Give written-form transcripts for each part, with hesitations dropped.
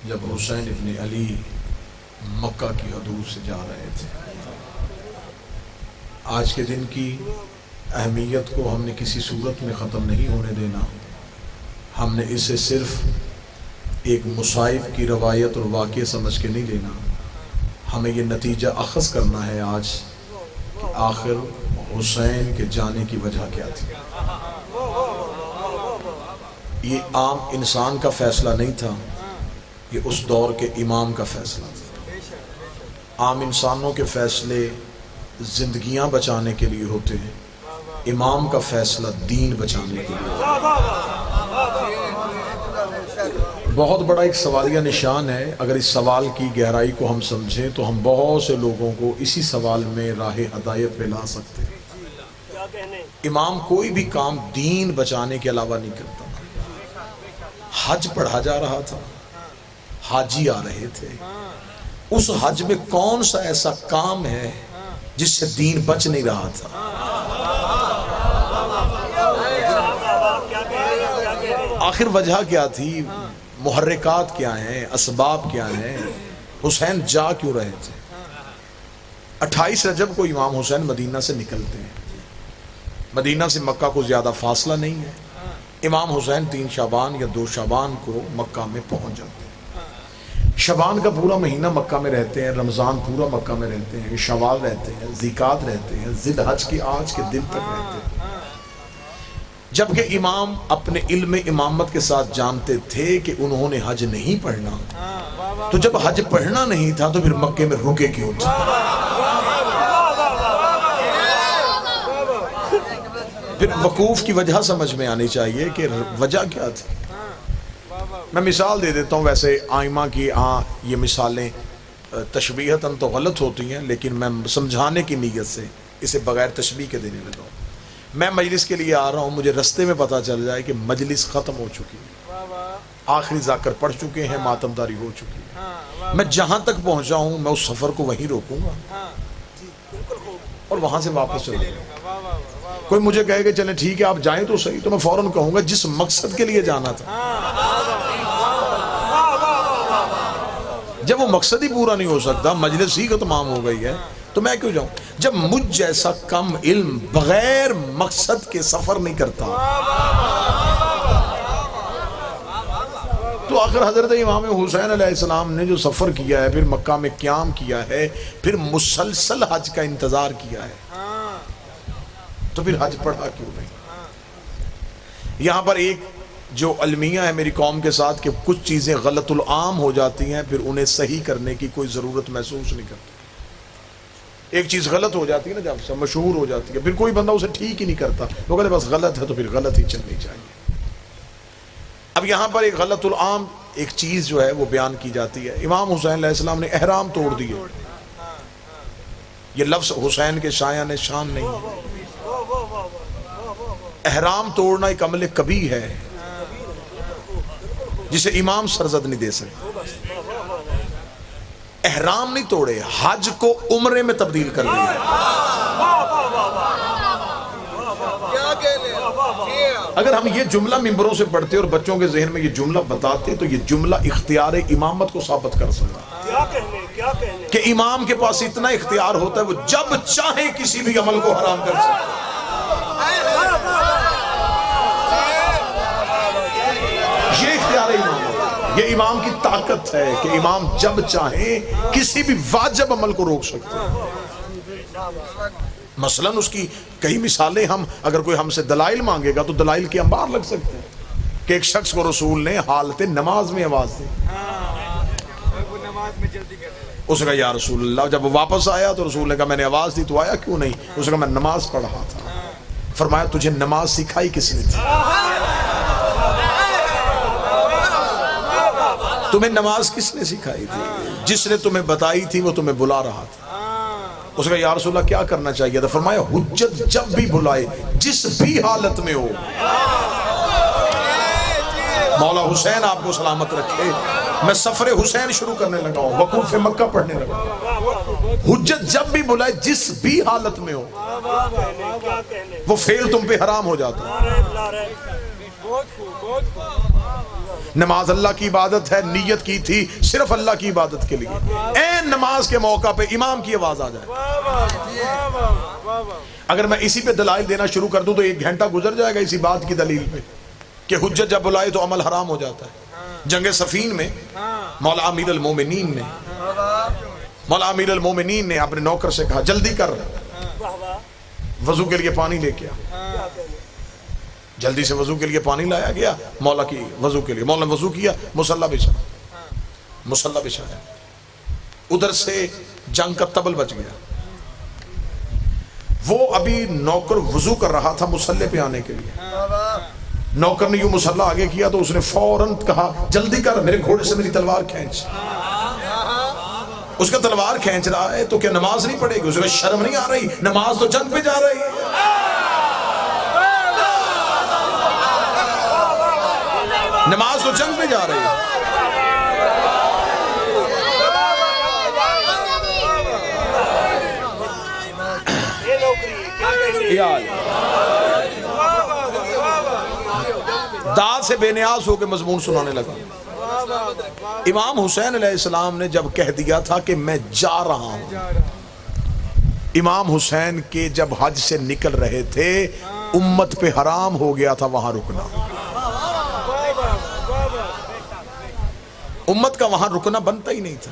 جب حسین ابن علی مکہ کی حدود سے جا رہے تھے۔ آج کے دن کی اہمیت کو ہم نے کسی صورت میں ختم نہیں ہونے دینا، ہم نے اسے صرف ایک مصائب کی روایت اور واقعہ سمجھ کے نہیں لینا، ہمیں یہ نتیجہ اخذ کرنا ہے آج کہ آخر حسین کے جانے کی وجہ کیا تھی۔ یہ عام انسان کا فیصلہ نہیں تھا، یہ اس دور کے امام کا فیصلہ تھا۔ عام انسانوں کے فیصلے زندگیاں بچانے کے لیے ہوتے ہیں، امام کا فیصلہ دین بچانے کے لیے ہوتا ہے۔ بہت بڑا ایک سوالیہ نشان ہے، اگر اس سوال کی گہرائی کو ہم سمجھیں تو ہم بہت سے لوگوں کو اسی سوال میں راہ ہدایت پہ لا سکتے ہیں۔ امام کوئی بھی کام دین بچانے کے علاوہ نہیں کرتا۔ حج پڑھا جا رہا تھا، حاجی آ رہے تھے، اس حج میں کون سا ایسا کام ہے جس سے دین بچ نہیں رہا تھا؟ آخر وجہ کیا تھی؟ محرکات کیا ہیں؟ اسباب کیا ہیں؟ حسین جا کیوں رہے تھے؟ 28 رجب کو امام حسین مدینہ سے نکلتے ہیں۔ مدینہ سے مکہ کو زیادہ فاصلہ نہیں ہے، امام حسین 3 شعبان یا 2 شعبان کو مکہ میں پہنچ جاتے ہیں۔ شعبان کا پورا مہینہ مکہ میں رہتے ہیں، رمضان پورا مکہ میں رہتے ہیں، شوال رہتے ہیں، ذیقعد رہتے ہیں، ذی الحج کی آج کے دن تک رہتے ہیں۔ جبکہ امام اپنے علم امامت کے ساتھ جانتے تھے کہ انہوں نے حج نہیں پڑھنا، تو جب حج پڑھنا نہیں تھا تو پھر مکے میں رکے کیوں تھے؟ پھر وقوف کی وجہ سمجھ میں آنی چاہیے کہ وجہ کیا تھی۔ میں مثال دے دیتا ہوں، ویسے آئمہ کی یہ مثالیں تشبیہتاً تو غلط ہوتی ہیں، لیکن میں سمجھانے کی نیت سے اسے بغیر تشبیہ کے دینے لگا ہوں۔ میں مجلس کے لیے آ رہا ہوں، مجھے رستے میں پتہ چل جائے کہ مجلس ختم ہو چکی ہے، آخری ذاکر پڑھ چکے ہیں، ماتمداری ہو چکی ہے، میں جہاں تک پہنچا ہوں میں اس سفر کو وہیں روکوں گا اور وہاں سے واپس چلوں گا۔ کوئی مجھے کہے کہ چلیں ٹھیک ہے آپ جائیں تو صحیح، تو میں فوراً کہوں گا جس مقصد کے لیے جانا تھا، جب وہ مقصد ہی پورا نہیں ہو سکتا، مجلس ہی تمام ہو گئی ہے، تو میں کیوں جاؤں؟ جب مجھ جیسا کم علم بغیر مقصد کے سفر نہیں کرتا، تو آخر حضرت امام حسین علیہ السلام نے جو سفر کیا ہے، پھر مکہ میں قیام کیا ہے، پھر مسلسل حج کا انتظار کیا ہے، تو پھر حج پڑھا کیوں نہیں؟ یہاں پر ایک جو المیہ ہے میری قوم کے ساتھ کہ کچھ چیزیں غلط العام ہو جاتی ہیں، پھر انہیں صحیح کرنے کی کوئی ضرورت محسوس نہیں کرتی۔ ایک چیز غلط ہو جاتی ہے نا، جب سے مشہور ہو جاتی ہے، پھر کوئی بندہ اسے ٹھیک ہی نہیں کرتا، وہ کہتے بس غلط ہے تو پھر غلط ہی چلنی چاہیے۔ اب یہاں پر ایک غلط العام ایک چیز جو ہے وہ بیان کی جاتی ہے، امام حسین علیہ السلام نے احرام توڑ دیے۔ یہ لفظ حسین کے شایان شان نہیں ہے، احرام توڑنا ایک عمل کبیح ہے جسے امام سرزد نہیں دے سکتے۔ احرام نہیں توڑے، حج کو عمرے میں تبدیل کر دیا۔ اگر ہم یہ جملہ ممبروں سے پڑھتے اور بچوں کے ذہن میں یہ جملہ بتاتے تو یہ جملہ اختیار امامت کو ثابت کر سکتا کہ امام کے پاس اتنا اختیار ہوتا ہے وہ جب چاہے کسی بھی عمل کو حرام کر سکتا ہے۔ یہ اختیار امام، یہ امام کی طاقت ہے کہ امام جب چاہے کسی بھی واجب عمل کو روک سکتے ہیں۔ مثلا اس کی کئی مثالیں، ہم اگر کوئی ہم سے دلائل مانگے گا تو دلائل کے انبار لگ سکتے ہیں کہ ایک شخص کو رسول نے حالت نماز میں آواز دی، اس نے کہا یا رسول اللہ، جب وہ واپس آیا تو رسول نے کہا میں نے آواز دی تو آیا کیوں نہیں؟ اس نے کہا میں نماز پڑھ رہا تھا۔ فرمایا تجھے نماز سکھائی کس نے تھی؟ تمہیں نماز کس نے سکھائی تھی؟ جس نے تمہیں بتائی تھی وہ تمہیں بلا رہا تھا۔ اس نے کہا یا رسول اللہ کیا کرنا چاہیے تھا؟ فرمایا حجت جب بھی بلائے جس بھی حالت میں ہو۔ مولا حسین آپ کو سلامت رکھے، میں سفر حسین شروع کرنے لگا ہوں، وقوف مکہ پڑھنے لگا ہوں۔ حجت جب بھی بلائے جس بھی حالت میں ہو، وہ فعل تم پہ حرام ہو جاتا ہے۔ نماز اللہ کی عبادت ہے، نیت کی تھی صرف اللہ کی عبادت کے لیے، این نماز کے موقع پہ امام کی آواز آ جائے۔ اگر میں اسی پہ دلائل دینا شروع کر دوں تو 1 گھنٹہ گزر جائے گا اسی بات کی دلیل پہ کہ حجت جب بلائے تو عمل حرام ہو جاتا ہے۔ جنگ صفین میں مولا امیر المومنین نے اپنے نوکر سے کہا جلدی کر، وضو کے لیے پانی لے کے آ۔ جلدی سے وضو کے لیے پانی لایا گیا مولا کی وضو کے لیے، مولا نے وضو کیا، مصلی بچھایا، ادھر سے جنگ کا طبل بچ گیا۔ وہ ابھی نوکر وضو کر رہا تھا مصلی پہ آنے کے لیے، نوکر نے یوں مصلی آگے کیا تو اس نے فوراً کہا جلدی کر، میرے گھوڑے سے میری تلوار کھینچ۔ اس کا تلوار کھینچ رہا ہے تو کیا نماز نہیں پڑھے گی؟ اس کو شرم نہیں آ رہی؟ نماز تو جنگ پہ جا رہی ہے۔ نماز تو جنگ پہ جا رہی ہے۔ داد سے بے نیاز ہو کے مضمون سنانے لگا۔ امام حسین علیہ السلام نے جب کہہ دیا تھا کہ میں جا رہا ہوں، امام حسین کے جب حج سے نکل رہے تھے امت پہ حرام ہو گیا تھا وہاں رکنا، امت کا وہاں رکنا بنتا ہی نہیں تھا۔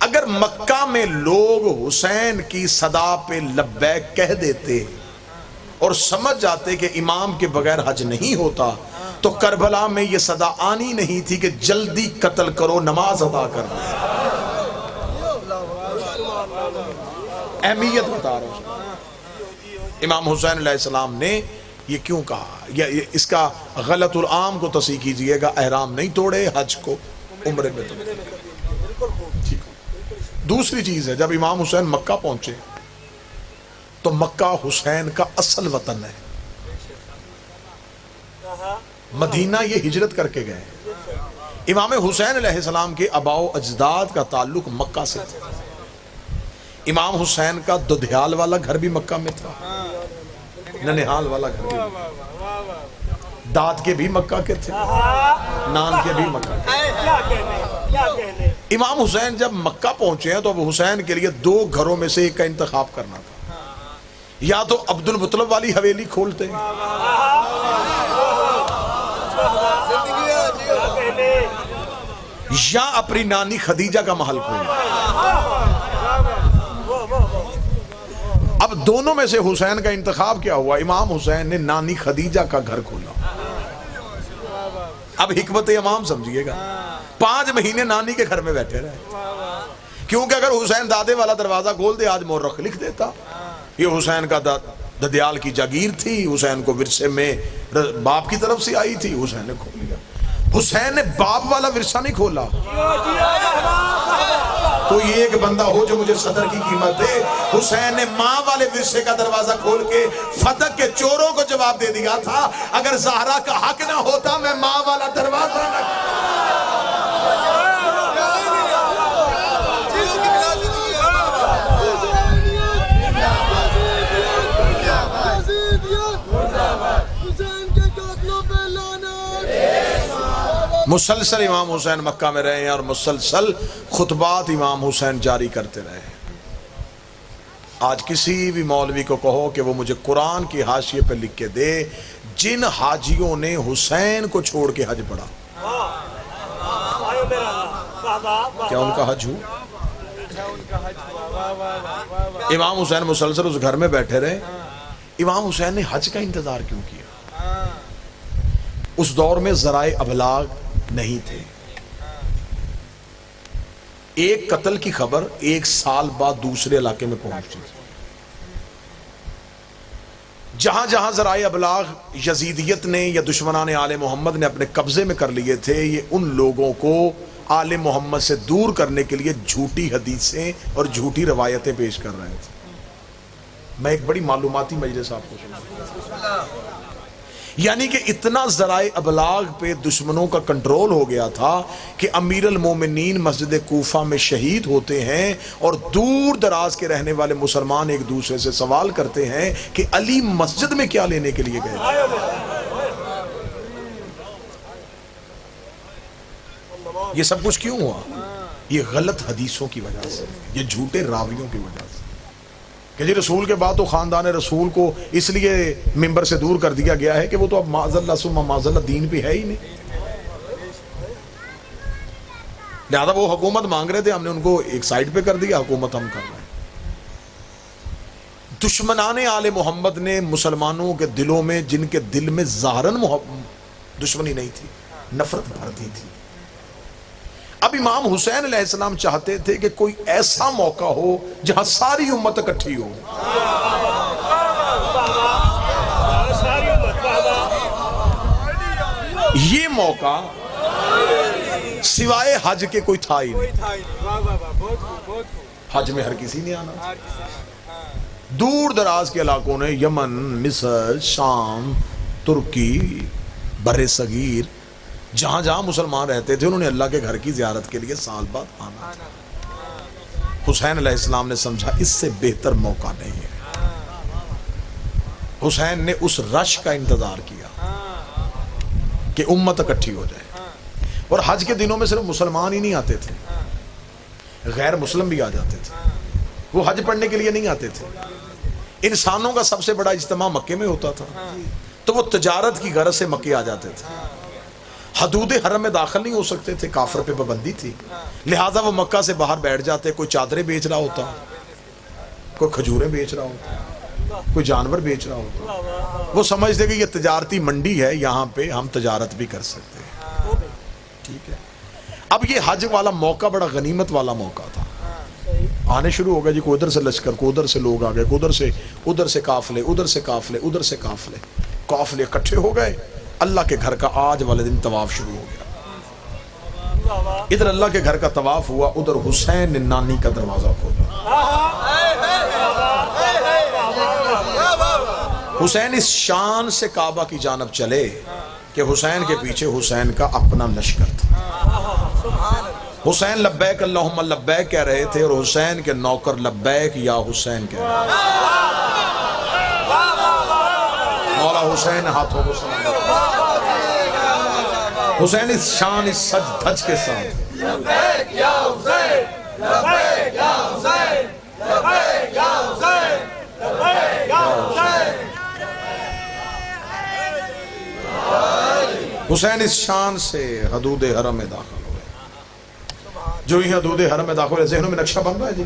اگر مکہ میں لوگ حسین کی صدا پہ لبیک کہہ دیتے اور سمجھ جاتے کہ امام کے بغیر حج نہیں ہوتا تو کربلا میں یہ صدا آنی نہیں تھی کہ جلدی قتل کرو، نماز ادا کر دیں۔ اہمیت بتا رہا ہوں۔ امام حسین علیہ السلام نے یہ کیوں کہا؟ اس کا غلط العام کو تصحیح کیجئے گا، احرام نہیں توڑے، حج کو عمرے میں توڑے۔ دوسری چیز ہے، جب امام حسین مکہ پہنچے تو مکہ حسین کا اصل وطن ہے، مدینہ یہ ہجرت کر کے گئے۔ امام حسین علیہ السلام کے آباء و اجداد کا تعلق مکہ سے تھا۔ امام حسین کا دودھیال والا گھر بھی مکہ میں تھا، ننہال والا گھر بھی، داد کے بھی مکہ کے تھے، نان کے بھی مکہ کے۔ امام حسین جب مکہ پہنچے ہیں تو اب حسین کے لیے 2 گھروں میں سے ایک کا انتخاب کرنا تھا، یا تو عبد المطلب والی حویلی کھولتے یا اپنی نانی خدیجہ کا محل کھولتے۔ اب دونوں میں سے حسین کا انتخاب کیا ہوا؟ امام حسین نے نانی خدیجہ کا گھر کھولا۔ اب حکمت امام سمجھیے گا، 5 مہینے نانی کے گھر میں بیٹھے رہے، کیونکہ اگر حسین دادے والا دروازہ کھول دے آج مورخ لکھ دیتا یہ حسین کا ددیال کی جاگیر تھی، حسین کو ورثے میں باپ کی طرف سے آئی تھی، حسین نے کھول لیا۔ حسین نے باپ والا ورثہ نہیں کھولا۔ کوئی ایک بندہ ہو جو مجھے صدر کی قیمت دے، حسین نے ماں والے ورثے کا دروازہ کھول کے فتح کے چوروں کو جواب دے دیا تھا، اگر زہرا کا حق نہ ہوتا میں ماں والا دروازہ نہ مسلسل امام حسین مکہ میں رہے ہیں اور مسلسل خطبات امام حسین جاری کرتے رہے ہیں۔ آج کسی بھی مولوی کو کہو کہ وہ مجھے قرآن کی حاشیے پہ لکھ کے دے جن حاجیوں نے حسین کو چھوڑ کے حج پڑھا، کیا ان کا حج ہوا؟ امام حسین مسلسل اس گھر میں بیٹھے رہے۔ امام حسین نے حج کا انتظار کیوں کیا؟ اس دور میں ذرائع ابلاغ نہیں تھے، ایک قتل کی خبر 1 سال بعد دوسرے علاقے میں پہنچتی تھی۔ جہاں جہاں ذرائع ابلاغ یزیدیت نے یا دشمنان آل محمد نے اپنے قبضے میں کر لیے تھے، یہ ان لوگوں کو آل محمد سے دور کرنے کے لیے جھوٹی حدیثیں اور جھوٹی روایتیں پیش کر رہے تھے۔ میں ایک بڑی معلوماتی مجلس آپ کو سنا، یعنی کہ اتنا ذرائع ابلاغ پہ دشمنوں کا کنٹرول ہو گیا تھا کہ امیر المومنین مسجد کوفہ میں شہید ہوتے ہیں اور دور دراز کے رہنے والے مسلمان ایک دوسرے سے سوال کرتے ہیں کہ علی مسجد میں کیا لینے کے لیے گئے تھے؟ یہ سب کچھ کیوں ہوا؟ یہ غلط حدیثوں کی وجہ سے، یہ جھوٹے راویوں کی وجہ سے کہ جی رسول کے بعد تو خاندان رسول کو اس لیے ممبر سے دور کر دیا گیا ہے کہ وہ تو اب معاذ اللہ ثم معاذ اللہ دین پہ ہے ہی نہیں، لہذا وہ حکومت مانگ رہے تھے، ہم نے ان کو ایک سائڈ پہ کر دیا، حکومت ہم کر رہے ہیں۔ دشمنان آل محمد نے مسلمانوں کے دلوں میں، جن کے دل میں ظاہراً دشمنی نہیں تھی، نفرت بھر دی تھی۔ اب امام حسین علیہ السلام چاہتے تھے کہ کوئی ایسا موقع ہو جہاں ساری امت اکٹھی ہو، یہ موقع سوائے حج کے کوئی تھا ہی نہیں۔ حج میں ہر کسی نے آنا، دور دراز کے علاقوں نے، یمن، مصر، شام، ترکی، بر صغیر، جہاں جہاں مسلمان رہتے تھے انہوں نے اللہ کے گھر کی زیارت کے لیے سال بعد آنا تھا۔ حسین علیہ السلام نے سمجھا اس سے بہتر موقع نہیں ہے۔ حسین نے اس رش کا انتظار کیا کہ امت اکٹھی ہو جائے، اور حج کے دنوں میں صرف مسلمان ہی نہیں آتے تھے، غیر مسلم بھی آ جاتے تھے۔ وہ حج پڑھنے کے لیے نہیں آتے تھے، انسانوں کا سب سے بڑا اجتماع مکے میں ہوتا تھا، تو وہ تجارت کی غرض سے مکے آ جاتے تھے۔ حدود حرم میں داخل نہیں ہو سکتے تھے، کافر پہ پابندی تھی، لہٰذا وہ مکہ سے باہر بیٹھ جاتے، کوئی چادریں بیچ رہا ہوتا، کوئی کھجوریں بیچ رہا ہوتا، کوئی جانور بیچ رہا ہوتا، وہ سمجھتے کہ یہ تجارتی منڈی ہے، یہاں پہ ہم تجارت بھی کر سکتے ہیں۔ ٹھیک ہے، اب یہ حج والا موقع بڑا غنیمت والا موقع تھا، آنے شروع ہو گئے جی، کوئی ادھر سے لشکر، کوئی ادھر سے لوگ آ گئے، کوئی ادھر سے قافلے، ادھر سے قافلے، ادھر سے قافلے، قافلے اکٹھے ہو گئے۔ اللہ کے گھر کا آج والے دن طواف شروع ہو گیا، ادھر اللہ کے گھر کا طواف ہوا، ادھر حسین نانی کا دروازہ کھولا۔ حسین اس شان سے کعبہ کی جانب چلے کہ حسین کے پیچھے حسین کا اپنا لشکر تھا۔ حسین لبیک اللہم لبیک کہہ رہے تھے، اور حسین کے نوکر لبیک یا حسین کہہ رہے تھے۔ مولا حسین ہاتھوں کو سلام، حسین اس شان، اس سج دھج کے ساتھ لبیک یا حسین، لبیک یا حسین، لبیک یا حسین، لبیک یا حسین۔ حسین اس شان سے حدود حرم میں داخل ہوئے۔ جو ہی حدود حرم میں داخل ہوئے، ذہنوں میں نقشہ بن رہا ہے جی،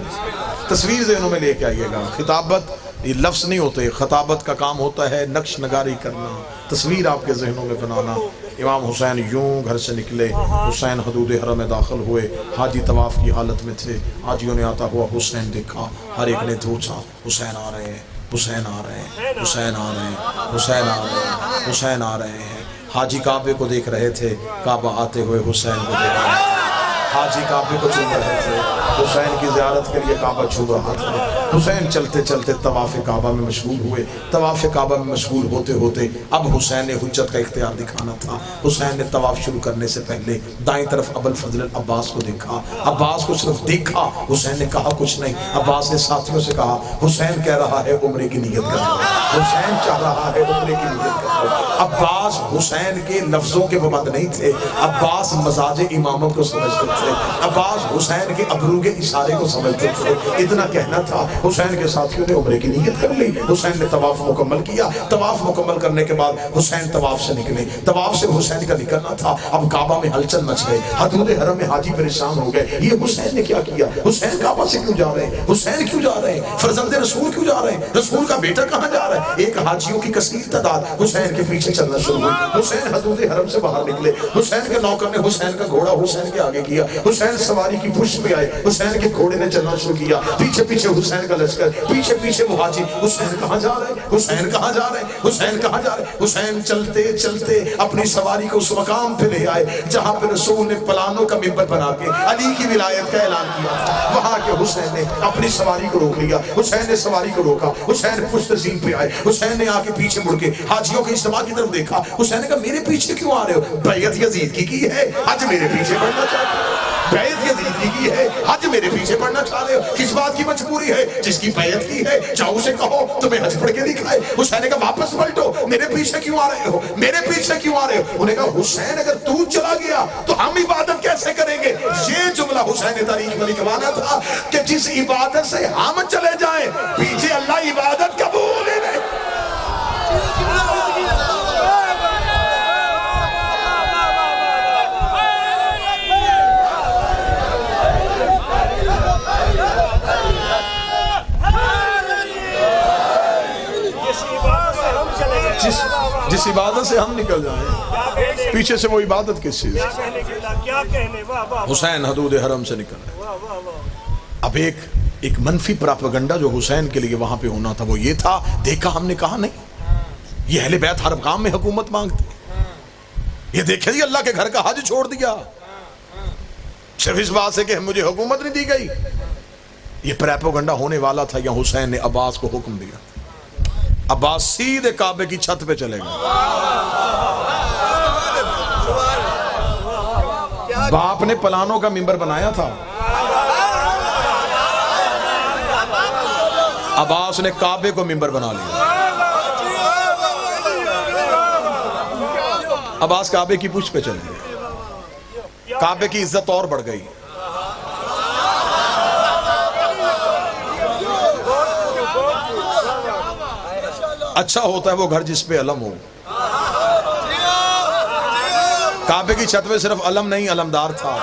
تصویر ذہنوں میں لے کے آئیے گا۔ خطابت یہ لفظ نہیں ہوتے، خطابت کا کام ہوتا ہے نقش نگاری کرنا، تصویر آپ کے ذہنوں میں بنانا۔ امام حسین یوں گھر سے نکلے، حسین حدود حرم میں داخل ہوئے، حاجی طواف کی حالت میں تھے، حاجیوں نے آتا ہوا حسین دیکھا، ہر ایک نے پوچھا حسین آ رہے ہیں، حسین آ رہے ہیں، حسین آ رہے ہیں، حسین آ رہے ہیں، حسین آ رہے ہیں۔ حاجی کعبے کو دیکھ رہے تھے، کعبہ آتے ہوئے حسین کو دیکھ رہے تھے، حاجی کعبے کو چوم رہے تھے، حسین کی زیارت کے لیے کعبہ چھو رہا تھا۔ حسین چلتے چلتے طواف کعبہ میں مشغول ہوئے، طواف کعبہ میں مشغول ہوتے ہوتے اب حسین نے حجت کا اختیار دکھانا تھا۔ حسین نے طواف شروع کرنے سے پہلے دائیں طرف ابو الفضل عباس کو دیکھا، عباس کو صرف دیکھا، حسین نے کہا کچھ نہیں۔ عباس نے ساتھیوں سے کہا حسین کہہ رہا ہے عمرے کی نیت کر لو، حسین چاہ رہا ہے عمرے کی نیت کر لو۔ عباس حسین کے لفظوں کے پابند نہیں تھے، عباس مزاج امامت کو سمجھتے تھے، عباس حسین کے ابرو کے اشارے کو سمجھتے تھے۔ اتنا کہنا تھا، حسین کے ساتھیوں نے عمرے کی نیت کر لی، حسین نے طواف مکمل کیا۔ طواف مکمل کرنے کے بعد حسین طواف سے نکلے، طواف سے حسین کا نکلنا تھا۔ اب کعبہ میں ہلچل مچ گئے، حدود حرم میں حاجی پریشان ہو گئے، یہ حسین نے کیا کیا؟ حسین کعبہ سے کیوں جا رہے ہیں؟ حسین کیوں جا رہے ہیں؟ فرزند رسول کیوں جا رہے ہیں؟ رسول کا بیٹا کہاں جا رہا ہے؟ ایک حاجیوں کی کثیر تعداد حسین کے پیچھے چلنا شروع ہوئی۔ حسین حدود حرم سے باہر نکلے، حسین کے نوکر نے حسین کا گھوڑا حسین کے آگے کیا، حسین سواری کی پشت پہ آئے، حسین کے گھوڑے نے چلنا شروع کیا، پیچھے پیچھے حسین کا لشکر، پیچھے پیچھے وہ حاجی۔ حسین کہاں جا رہے ہیں؟ حسین کہاں جا رہے ہیں؟ حسین کہاں جا رہے ہیں؟ حسین چلتے چلتے اپنی سواری کو اس مقام پہ لے آئے جہاں پہ رسول نے پلانوں کا ممبر بنا کے علی کی ولایت کا اعلان کیا تھا۔ وہاں کے حسین نے اپنی سواری کو روک لیا، حسین نے سواری کو روکا، حسین پشت زین پہ آئے، حسین نے آ کے پیچھے مڑ کے حاجیوں کے اجتماع کی طرف دیکھا۔ حسین نے کہا میرے پیچھے کیوں آ رہے ہو؟ بیعت یزید کی ہے، آج میرے پیچھے بڑھنا چاہتے ہو؟ بیعت یزید شادی کی ہے, حج میرے پیچھے پڑنا چاہ رہے ہو, کس بات کی مجبوری ہے؟ جس کی بیعت کی ہے جاؤ اسے کہو تمہیں حج پڑھ کے دکھائے. حسین نے کہا واپس پلٹو, میرے پیچھے کیوں آ رہے ہو, میرے پیچھے کیوں آ رہے ہو؟ انہیں کہا حسین اگر تو چلا گیا تو ہم عبادت کیسے کریں گے؟ یہ جملہ حسین نے تاریخ میں لکھوانا تھا کہ جس عبادت سے ہم چلے جائیں پیچھے اللہ عبادت قبول ہی نہیں. جس عبادت سے ہم نکل جائیں پیچھے سے وہ عبادت کس چیز؟ حسین حدود حرم سے نکل رہے. اب ایک منفی پراپیگنڈا جو حسین کے لیے وہاں پہ ہونا تھا وہ یہ تھا, دیکھا ہم نے کہا نہیں یہ اہل بیت ہر کام میں حکومت مانگتے, یہ دیکھے جی اللہ کے گھر کا حج چھوڑ دیا صرف اس بات سے کہ مجھے حکومت نہیں دی گئی. یہ پراپیگنڈا ہونے والا تھا. یا حسین نے عباس کو حکم دیا, عباس سیدھے کعبے کی چھت پہ چلے گئے. باپ نے پلانوں کا ممبر بنایا تھا, عباس نے کعبے کو ممبر بنا لیا. عباس کعبے کی پشت پہ چلے گئے, کعبے کی عزت اور بڑھ گئی. اچھا ہوتا ہے وہ گھر جس پہ علم ہو. کعبے کی چھت پہ صرف علم نہیں علمدار تھا.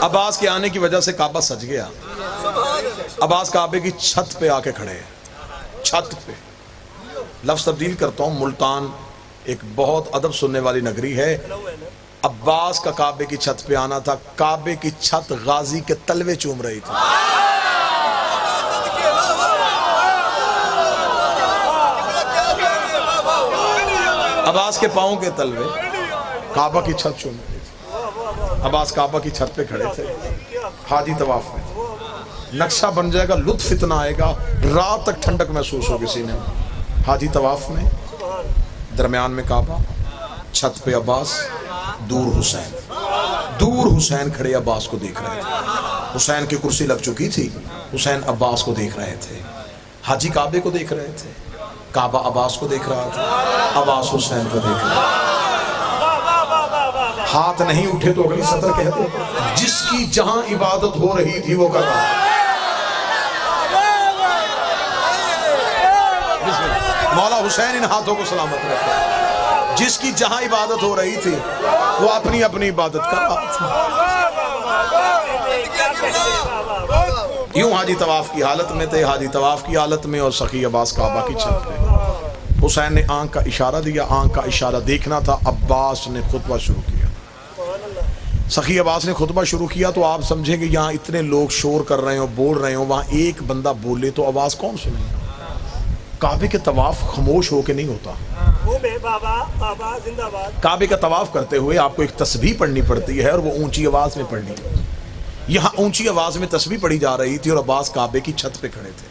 عباس کے آنے کی وجہ سے کعبہ سج گیا. عباس کعبے کی چھت پہ آ کے کھڑے, چھت پہ. لفظ تبدیل کرتا ہوں, ملتان ایک بہت ادب سننے والی نگری ہے. عباس کا کعبے کی چھت پہ آنا تھا, کعبے کی چھت غازی کے تلوے چوم رہی تھی. عباس کے پاؤں کے تلوے کعبہ کی چھت چوم رہی تھی. عباس کعبہ کی چھت پہ کھڑے تھے حاجی طواف میں. نقشہ بن جائے گا, لطف اتنا آئے گا, رات تک ٹھنڈک محسوس ہوگی سینے میں. حاجی طواف میں, درمیان میں کعبہ, چھت پہ عباس, دور حسین. دور حسین کھڑے عباس کو دیکھ رہے تھے. حسین کی کرسی لگ چکی تھی, حسین عباس کو دیکھ رہے تھے. حاجی کعبے کو دیکھ رہے تھے, کعبہ عباس کو دیکھ رہا تھا, عباس حسین کو دیکھ رہا تھا. ہاتھ نہیں اٹھے تو اگلی سطر کہتے جس کی جہاں عبادت ہو رہی تھی وہ کر رہا. مولا حسین ان ہاتھوں کو سلامت رکھے. جس کی جہاں عبادت ہو رہی تھی وہ اپنی اپنی عبادت کر رہا تھا. یوں حاجی طواف کی حالت میں تھے, حاجی طواف کی حالت میں, اور سخی عباس کعبہ کی چھت پہ. حسین نے آنکھ کا اشارہ دیا, آنکھ کا اشارہ دیکھنا تھا. عباس نے خطبہ شروع کیا. سخی عباس نے خطبہ شروع کیا تو آپ سمجھیں گے یہاں اتنے لوگ شور کر رہے ہوں, بول رہے ہوں, وہاں ایک بندہ بولے تو آواز کون سنے؟ کعبے کے طواف خاموش ہو کے نہیں ہوتا. کعبے کا طواف کرتے ہوئے آپ کو ایک تسبیح پڑھنی پڑتی ہے اور وہ اونچی آواز میں پڑھنی ہے. یہاں اونچی آواز میں تسبیح پڑھی جا رہی تھی اور عباس کعبے کی چھت پہ کھڑے تھے.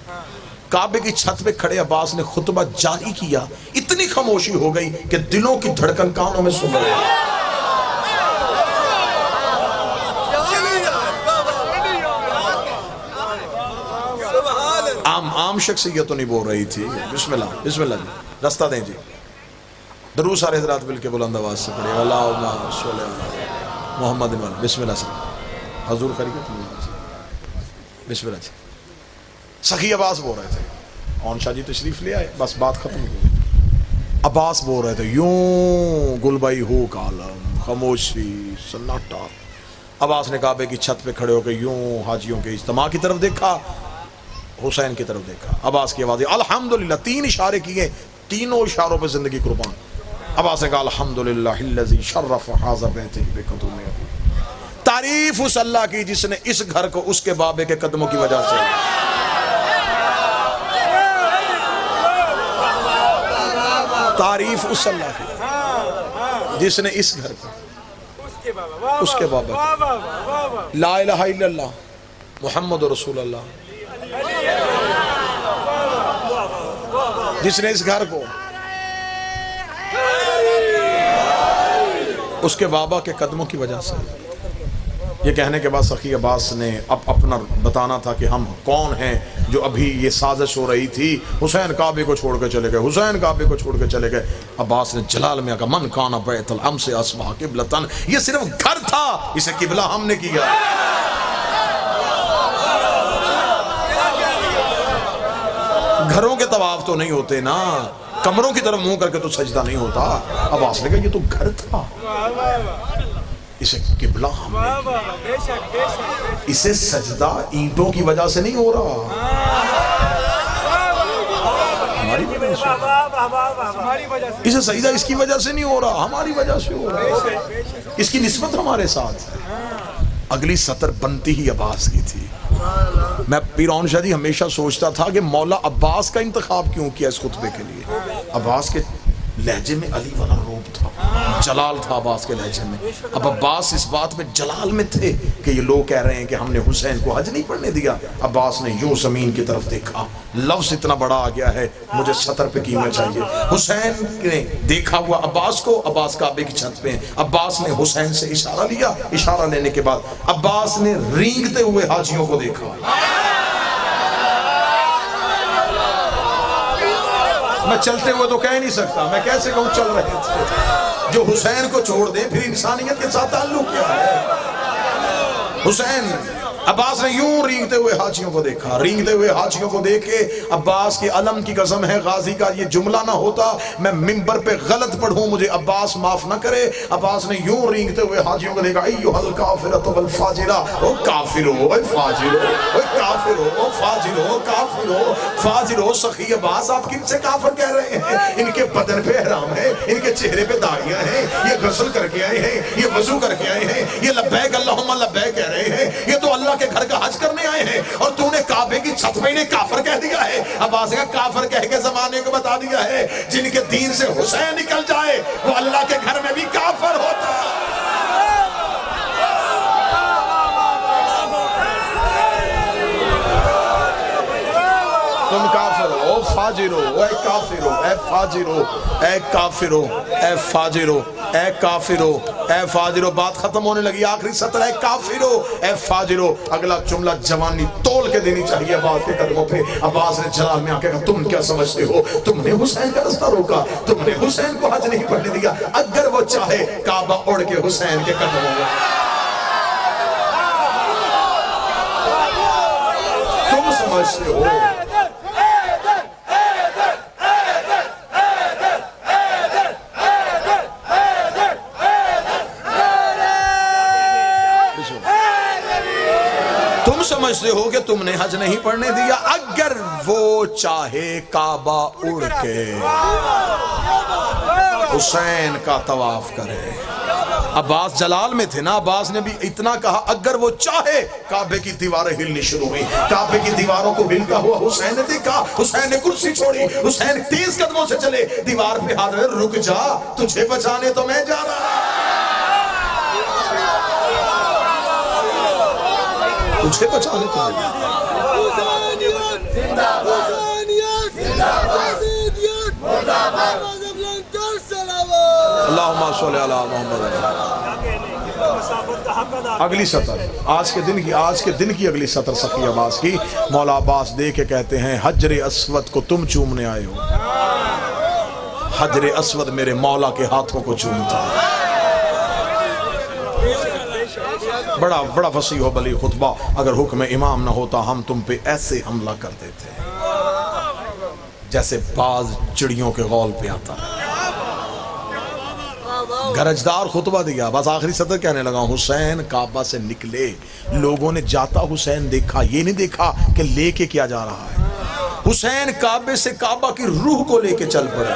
کعبے کی چھت پہ کھڑے عباس نے خطبہ جاری کیا. اتنی خاموشی ہو گئی کہ دلوں کی دھڑکن کانوں میں سن رہے ہیں. عام شخصیت تو نہیں بول رہی تھی. بسم اللہ بسم اللہ جی, رستہ دیں جی. درود سارے حضرات مل کے بلند آواز سے پڑھے اللہم صلی اللہ محمد. بسم اللہ سے حضور خیریت. بسم اللہ جی. سخی عباس بول رہے تھے, اون شاہ جی تشریف لے آئے, بس بات ختم ہو گئی. عباس بول رہے تھے یوں گلبائی ہو کالم, خاموشی, سناٹا. عباس نے کعبے کی چھت پہ کھڑے ہو کے یوں حاجیوں کے اجتماع کی طرف دیکھا, حسین کی طرف دیکھا. عباس کی آواز الحمدللہ, 3 اشارے کیے, تینوں اشاروں پہ زندگی قربان. عباس نے کہا الحمدللہ الذی شرف ھذا بیتی بقدوم ابی. تعریف اس اللہ کی جس نے اس گھر کو اس کے بابے کے قدموں کی وجہ سے. تعریف اس اللہ کی جس نے اس گھر کو اس کے بابا. لا الہ الا اللہ محمد رسول اللہ, جس نے اس گھر کو اس کے بابا کے قدموں کی وجہ سے۔ یہ کہنے کے بعد سخی عباس نے اب اپنا بتانا تھا کہ ہم کون ہیں جو ابھی یہ سازش ہو رہی تھی، حسین کعبے کو چھوڑ کے چلے گئے، حسین کعبے کو چھوڑ کے چلے گئے۔ عباس نے جلال میں کہا من کان بیت الامس اصبح قبلۃ، یہ صرف گھر تھا، اسے قبلہ ہم نے کیا۔ گھروں کے طواف تو نہیں ہوتے نا، کمروں کی طرف منہ کر کے تو سجدہ نہیں ہوتا۔ عباس نے کہا یہ تو گھر تھا، اسے قبلہ ہم نے، اسے سجدہ اینٹوں کی وجہ سے نہیں ہو رہا، ہماری وجہ سے، اسے سجدہ اس کی وجہ سے نہیں ہو رہا، ہماری وجہ سے ہو رہا، اس کی نسبت ہمارے ساتھ ہے۔ اگلی سطر بنتی ہی عباس کی تھی۔ میں پیر اون شاہ جی ہمیشہ سوچتا تھا کہ مولا عباس کا انتخاب کیوں کیا اس خطبے کے لیے۔ عباس کے لہجے میں علی والا روب تھا، جلال تھا عباس کے لہجے میں۔ اب عباس اس بات میں جلال میں تھے کہ یہ لوگ کہہ رہے ہیں کہ ہم نے حسین کو حج نہیں پڑھنے دیا۔ عباس نے یوں زمین کی طرف دیکھا، لفظ اتنا بڑا آ گیا ہے مجھے سطر پہ قیمت چاہیے۔ حسین نے دیکھا ہوا عباس کو، عباس کعبے کی چھت پہ ہیں، عباس نے حسین سے اشارہ لیا، اشارہ لینے کے بعد عباس نے رینگتے ہوئے حاجیوں کو دیکھا۔ میں چلتے ہوئے تو کہہ نہیں سکتا، میں کیسے کہوں چل رہے تھے۔ جو حسین کو چھوڑ دے پھر انسانیت کے ساتھ تعلق کیا ہے؟ حسین، عباس نے یوں رینگتے ہوئے حاجیوں کو دیکھا، رینگتے ہوئے حاجیوں کو دیکھے عباس کی علم کی قسم ہے غازی کا یہ جملہ نہ ہوتا میں منبر پہ غلط پڑھوں مجھے عباس معاف نہ کرے۔ عباس نے یوں رینگتے ہوئے حاجیوں کو دیکھا ایھا الکافرۃ والفاجرہ، او کافر ہو، اے فاجر ہو، اے کافر ہو، او فاجر ہو، کافر ہو، فاجر ہو۔ سخی عباس آپ کن سے کافر کہہ رہے ہیں؟ ان کے بدن پہ احرام ہے، ان کے چہرے پہ داڑیاں ہیں، یہ غسل کر کے آئے ہیں، یہ وضو کر کے آئے ہیں، یہ لبیک اللہم لبیک کہہ رہے ہیں، یہ تو اللہ کے گھر کا حج کرنے آئے ہیں، اور تو نے کعبے کی چھت پہ انہیں کافر کہہ دیا ہے۔ عباس کا کافر کہہ کے زمانے کو بتا دیا ہے جن کے دین سے حسین نکل جائے وہ اللہ کے گھر میں بھی کافر ہوتا ہے۔ تم کافر ہو، او فاجر ہو، اے کافر ہو، اے فاجر ہو، اے کافر ہو، اے فاجر ہو، اے کافر ہو، اے فاجر ہو۔ بات ختم ہونے لگی، آخری سطر ہے کافر ہو، اے فاجر ہو۔ اگلا جملہ جوانی تول کے دینی چاہیے عباس کے قدموں پہ۔ عباس نے جلال میں آ کے کہا تم کیا سمجھتے ہو؟ تم نے حسین کا رستہ روکا، تم نے حسین کو حج نہیں پڑھنے دیا، اگر وہ چاہے کعبہ اڑ کے حسین کے قدموں میں۔ تم سمجھتے ہو سمجھتے ہو کہ تم نے حج نہیں پڑھنے دیا، اگر وہ چاہے کعبہ اڑ کے حسین کا طواف کرے۔ عباس جلال میں تھے نا، عباس نے بھی اتنا کہا اگر وہ چاہے۔ کعبے کی دیواریں ہلنی شروع ہوئی، کعبے کی دیواروں کو ہلتا ہوا حسین نے دیکھا، حسین نے کرسی چھوڑی، حسین تیز قدموں سے چلے، دیوار پہ ہاتھ رکھ، رک جا تجھے بچانے تو میں جا رہا، تجھے بچانے تو میں جا رہا۔ اللہم صلی علی محمد۔ اگلی سطر آج کے دن کی اگلی سطر سخی عباس کی۔ مولا عباس دے کے کہتے ہیں حجر اسود کو تم چومنے آئے ہو۔ حجر اسود میرے مولا کے ہاتھوں کو چومتا ہے۔ بڑا وسیع و بلی خطبہ، اگر حکم امام نہ ہوتا ہم تم پہ ایسے حملہ کر دیتے جیسے باز چڑیوں کے غول پہ آتا ہے۔ گرجدار خطبہ دیا، بس آخری سطر کہنے لگا حسین کعبہ سے نکلے، لوگوں نے جاتا حسین دیکھا، یہ نہیں دیکھا کہ لے کے کیا جا رہا ہے۔ حسین کعبے سے کعبہ کی روح کو لے کے چل پڑے۔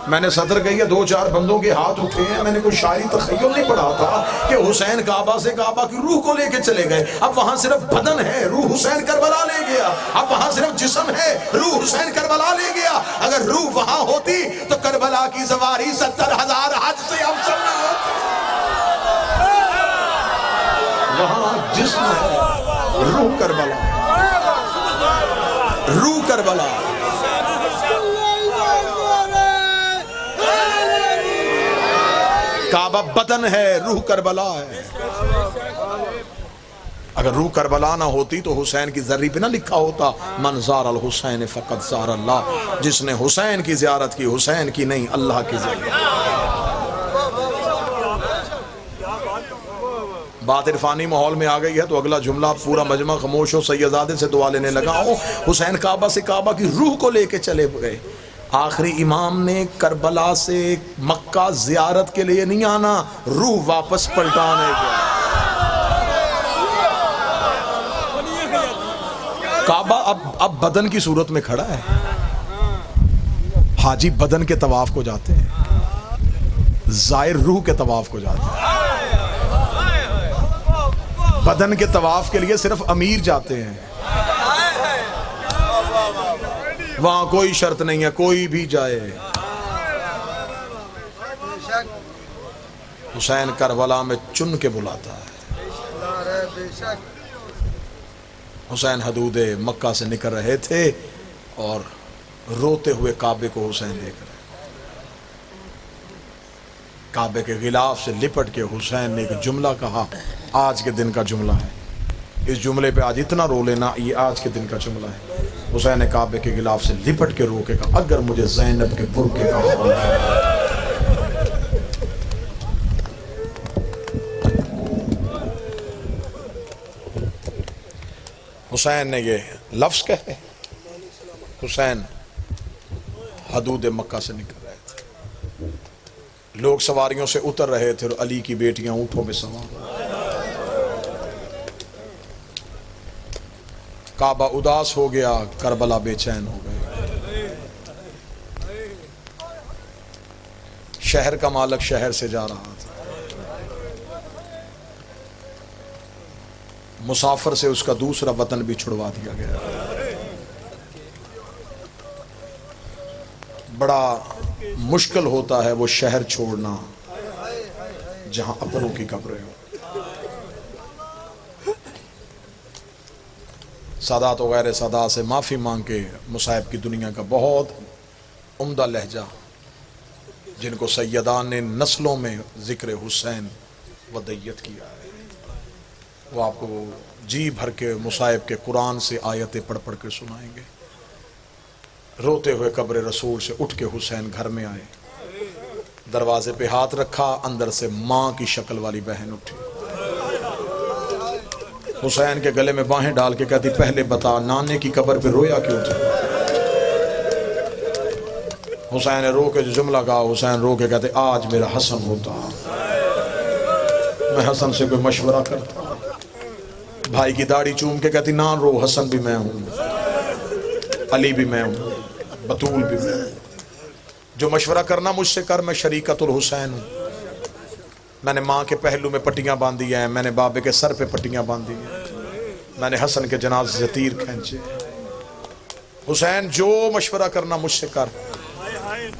میں نے صدر کہی ہے 2-4 بندوں کے ہاتھ اٹھے ہیں، میں نے کوئی شاعری تخیل نہیں پڑھا تھا کہ حسین کعبہ سے کعبہ کی روح کو لے کے چلے گئے۔ اب وہاں صرف بدن ہے، روح حسین کربلا لے گیا۔ اب وہاں صرف جسم ہے، روح حسین کربلا لے گیا۔ اگر روح وہاں ہوتی تو کربلا کی سواری 70,000 حج سے افضل نہ ہوتی۔ وہاں جسم ہے، روح کربلا، روح کربلا۔ کعبہ بدن ہے، روح کربلا ہے۔ اگر روح کربلا نہ ہوتی تو حسین کی زری پہ نہ لکھا ہوتا من زار الحسین فقط زار اللہ، جس نے حسین کی زیارت کی، حسین کی نہیں اللہ کی زیارت۔ بات عرفانی ماحول میں آ گئی ہے تو اگلا جملہ پورا مجمع خاموش ہو، سیدزادے سے دعا لینے لگا ہوں۔ حسین کعبہ سے کعبہ کی روح کو لے کے چلے گئے۔ آخری امام نے کربلا سے مکہ زیارت کے لیے نہیں آنا، روح واپس پلٹانے گیا۔ کعبہ اب بدن کی صورت میں کھڑا ہے۔ حاجی بدن کے طواف کو جاتے ہیں، زائر روح کے طواف کو جاتے ہیں۔ بدن کے طواف کے لیے صرف امیر جاتے ہیں، وہاں کوئی شرط نہیں ہے، کوئی بھی جائے۔ حسین کربلا میں چن کے بلاتا ہے۔ حسین حدود مکہ سے نکل رہے تھے اور روتے ہوئے کعبے کو حسین دیکھ رہے، کعبے کے غلاف سے لپٹ کے حسین نے ایک جملہ کہا، آج کے دن کا جملہ ہے، اس جملے پہ آج اتنا رو لینا، یہ آج کے دن کا جملہ ہے۔ حسین نے کعبے کے غلاف سے لپٹ کے رو کے کہا، اگر مجھے زینب کے برقعے کا خوف ہے۔ حسین نے یہ لفظ کہے، حسین حدود مکہ سے نکل رہے تھے، لوگ سواریوں سے اتر رہے تھے اور علی کی بیٹیاں اونٹوں پہ سوار، کعبہ اداس ہو گیا، کربلا بے چین ہو گئے۔ شہر کا مالک شہر سے جا رہا تھا، مسافر سے اس کا دوسرا وطن بھی چھڑوا دیا گیا۔ بڑا مشکل ہوتا ہے وہ شہر چھوڑنا جہاں اپنوں کی قبریں ہوں۔ سادات و غیر سادات سے معافی مانگ کے مصائب کی دنیا کا بہت عمدہ لہجہ جن کو سیدان نے نسلوں میں ذکر حسین ودیت کیا ہے، وہ آپ کو جی بھر کے مصائب کے قرآن سے آیتیں پڑھ پڑھ کے سنائیں گے۔ روتے ہوئے قبر رسول سے اٹھ کے حسین گھر میں آئے، دروازے پہ ہاتھ رکھا، اندر سے ماں کی شکل والی بہن اٹھی، حسین کے گلے میں باہیں ڈال کے کہتی، پہلے بتا نانے کی قبر پہ رویا کیوں تھا؟ حسین نے رو کے جو جملہ کہا، حسین رو کے کہتے، آج میرا حسن ہوتا، میں حسن سے کوئی مشورہ کرتا۔ بھائی کی داڑھی چوم کے کہتی، نہ رو، حسن بھی میں ہوں، علی بھی میں ہوں، بطول بھی میں ہوں، جو مشورہ کرنا مجھ سے کر، میں شریکت الحسین ہوں۔ میں نے ماں کے پہلو میں پٹیاں باندھی ہیں، میں نے بابے کے سر پہ پٹیاں باندھی ہیں، میں نے حسن کے جنازے سے تیر کھینچے۔ حسین جو مشورہ کرنا مجھ سے کر۔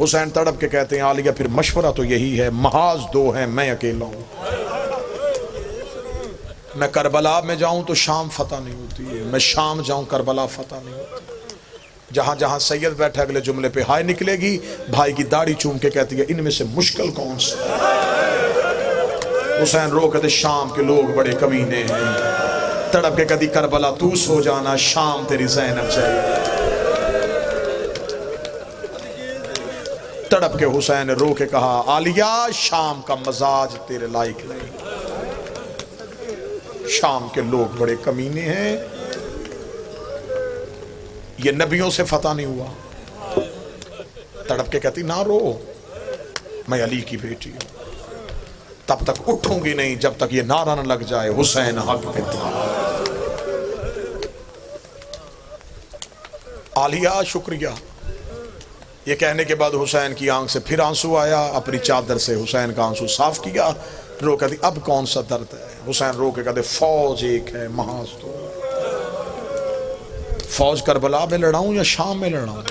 حسین تڑپ کے کہتے ہیں، عالیہ پھر مشورہ تو یہی ہے، محاذ دو ہیں، میں اکیلا ہوں، میں کربلا میں جاؤں تو شام فتح نہیں ہوتی ہے، میں شام جاؤں کربلا فتح نہیں ہوتی۔ جہاں جہاں سید بیٹھے اگلے جملے پہ ہائے نکلے گی، بھائی کی داڑھی چوم کے کہتی ہے، ان میں سے مشکل کون سا؟ حسین رو کہتے، شام کے لوگ بڑے کمینے ہیں۔ تڑپ کے کہتی، کربلا تو سو جانا، شام تیری زینب چاہیے۔ تڑپ کے حسین نے رو کے کہا، عالیہ شام کا مزاج تیرے لائق نہیں، شام کے لوگ بڑے کمینے ہیں، یہ نبیوں سے فتح نہیں ہوا۔ تڑپ کے کہتی، نہ رو، میں علی کی بیٹی ہوں، تب تک اٹھوں گی نہیں جب تک یہ نعرہ نہ لگ جائے، حسین حق پہ تھا۔ عالیہ شکریہ، یہ کہنے کے بعد حسین کی آنکھ سے پھر آنسو آیا، اپنی چادر سے حسین کا آنسو صاف کیا، رو کہتی، اب کون سا درد ہے؟ حسین رو کے کہتے، فوج ایک ہے، محاذ دو۔ فوج کربلا میں لڑاؤں یا شام میں لڑاؤں؟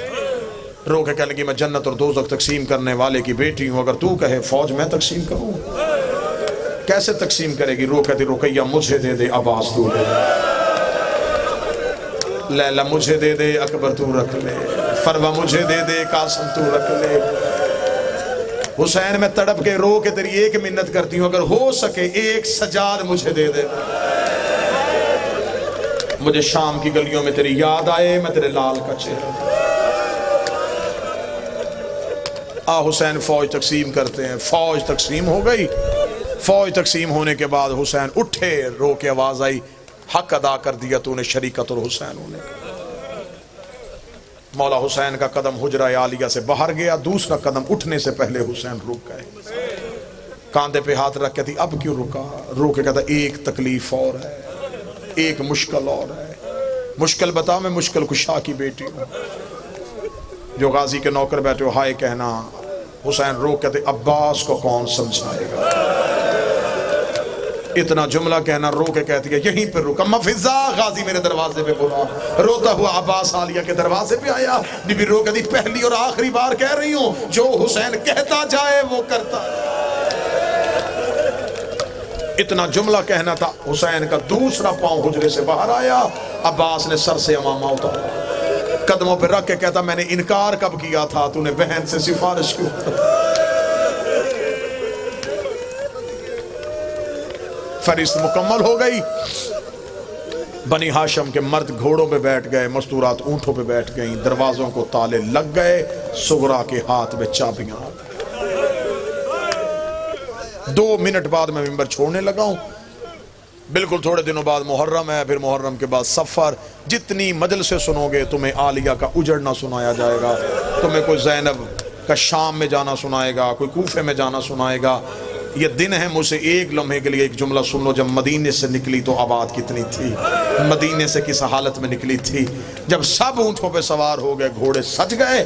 رو کے کہنے لگی، میں جنت اور دوزخ تقسیم کرنے والے کی بیٹی ہوں، اگر تو کہے فوج میں تقسیم کروں، کیسے تقسیم کرے گی؟ رو کہتی، رقیہ مجھے دے دے، عباس تو دے دے، لیلہ مجھے دے دے، اکبر تو رکھ لے، فروہ مجھے دے دے، قاسم تو رکھ لے۔ حسین میں تڑپ کے رو کے تیری ایک منت کرتی ہوں، اگر ہو سکے ایک سجاد مجھے دے دے، مجھے شام کی گلیوں میں تیری یاد آئے، میں تیرے لال کا چہرہ۔ حسین فوج تقسیم کرتے ہیں، فوج تقسیم ہو گئی۔ فوج تقسیم ہونے کے بعد حسین اٹھے، رو کے آواز آئی، حق ادا کر دیا تو نے شریکت الحسین ہونے کا۔ مولا حسین کا قدم حجرہ عالیہ سے باہر گیا، دوسرا قدم اٹھنے سے پہلے حسین رک گئے، کاندھے پہ ہاتھ رکھ کے تھی اب کیوں رکا؟ رو کے کہتا ایک تکلیف اور ہے، ایک مشکل اور ہے۔ مشکل بتا، میں مشکل کشا کی بیٹی ہوں۔ جو غازی کے نوکر بیٹھے ہو ہائے کہنا، حسین رو کہتے عباس کو کون سمجھائے گا؟ اتنا جملہ کہنا، رو کے کہتی ہے یہیں پر رکا، مفزا غازی میرے دروازے پہ بولا، روتا ہوا عباس عالیہ کے دروازے پہ آیا، بی بی رو کہتی پہلی اور آخری بار کہہ رہی ہوں، جو حسین کہتا جائے وہ کرتا ہے۔ اتنا جملہ کہنا تھا، حسین کا دوسرا پاؤں حجرے سے باہر آیا، عباس نے سر سے امامہ اتارا، قدموں پہ رکھ کے کہتا میں نے انکار کب کیا تھا، تو نے بہن سے سفارش کیوں؟ فہرست مکمل ہو گئی۔ بنی ہاشم کے مرد گھوڑوں پہ بیٹھ گئے، مستورات اونٹوں پہ بیٹھ گئیں، دروازوں کو تالے لگ گئے، سغرا کے ہاتھ میں چابیاں آ گئیں۔ 2 منٹ بعد میں منبر چھوڑنے لگا ہوں، بالکل تھوڑے دنوں بعد محرم ہے، پھر محرم کے بعد سفر۔ جتنی مجلسیں سنو گے تمہیں عالیہ کا اجڑنا سنایا جائے گا، تمہیں کوئی زینب کا شام میں جانا سنائے گا، کوئی کوفے میں جانا سنائے گا۔ یہ دن ہے، مجھ سے ایک لمحے کے لیے ایک جملہ سن لو، جب مدینے سے نکلی تو آباد کتنی تھی، مدینے سے کس حالت میں نکلی تھی، جب سب اونٹوں پہ سوار ہو گئے، گھوڑے سج گئے،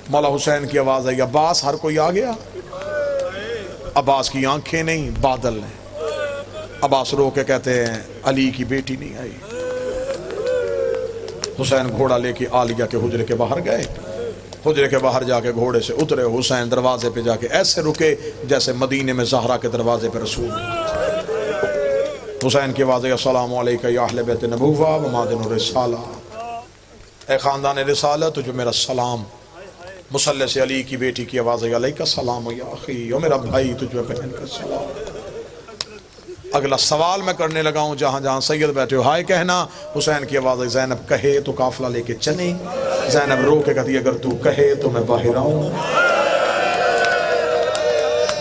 مولا حسین کی آواز آئی عباس، ہر کوئی آ گیا؟ عباس کی آنکھیں نہیں، بادل ہیں۔ عباس رو کے کہتے ہیں علی کی بیٹی نہیں آئی۔ حسین گھوڑا لے کے عالیہ کے حجرے کے باہر گئے، حجرے کے باہر جا کے گھوڑے سے اترے، حسین دروازے پہ جا کے ایسے رکے جیسے مدینے میں زہرا کے دروازے پہ رسول۔ حسین کی آواز ہے السلام علیکہ یا اہل بیت نبوہ و مادن الرسالہ، اے خاندان رسالت تجھے میرا سلام۔ مصلی سے علی کی بیٹی کی آواز ہے علیکہ السلام یا اخی، او میرا بھائی تجھے بہن کا سلام۔ اگلا سوال میں کرنے لگا ہوں، جہاں جہاں سید بیٹھے ہو ہائے کہنا۔ حسین کی آواز ہے زینب کہے تو قافلہ لے کے چلیں، زینب رو کے کہتی اگر تو کہے تو میں باہر آؤں۔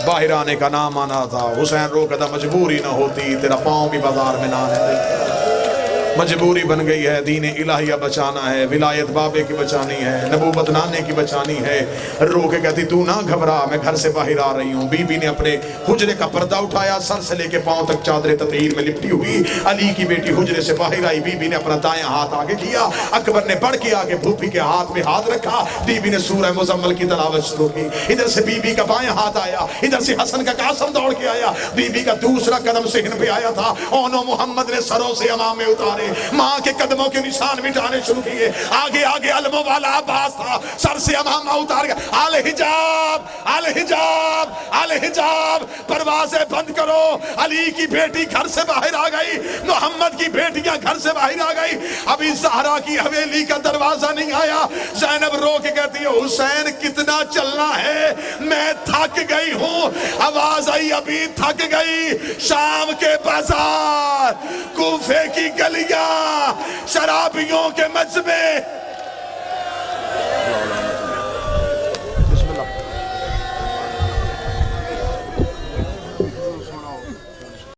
باہر آنے کا نام آنا تھا، حسین رو کہتا مجبوری نہ ہوتی تیرا پاؤں بھی بازار میں نہ آنے، مجبوری بن گئی ہے، دین الہیہ بچانا ہے، ولایت بابے کی بچانی ہے، نبوت نانے کی بچانی ہے۔ رو کے کہتی تو نہ گھبرا، میں گھر سے باہر آ رہی ہوں۔ بی بی نے اپنے حجرے کا پردہ اٹھایا، سر سے لے کے پاؤں تک چادر تطہیر میں لپٹی ہوئی، علی کی بیٹی حجرے سے باہر آئی، بی بی نے اپنا دائیں ہاتھ آگے کیا، اکبر نے بڑھ کے آگے پھوپھی کے ہاتھ میں ہاتھ رکھا، بی بی نے سورہ مزمل کی تلاوت شروع کی۔ ادھر سے بی بی کا بائیں ہاتھ آیا، ادھر سے حسن کا قاسم دوڑ کے آیا، بی بی کا دوسرا قدم صحن پہ آیا تھا، اونو محمد نے سروں سے امامے اتارے، ماں کے قدموں کے نشان مٹانے شروع کیے، آگے آگے علموں والا عباس تھا، سر سے امامہ اتار گیا، آل حجاب آل حجاب آل حجاب، پروازیں بند کرو۔ علی کی بیٹی گھر سے باہر آ گئی، محمد کی بیٹیاں گھر سے باہر آ گئی، ابھی زہرا کی حویلی کا دروازہ نہیں آیا۔ زینب رو کے کہتی ہے حسین کتنا چلنا ہے، میں تھک گئی ہوں۔ آواز آئی ابھی تھک گئی، شام کے بازار، کوفے کی گلیاں، شرابیوں کے مجمع،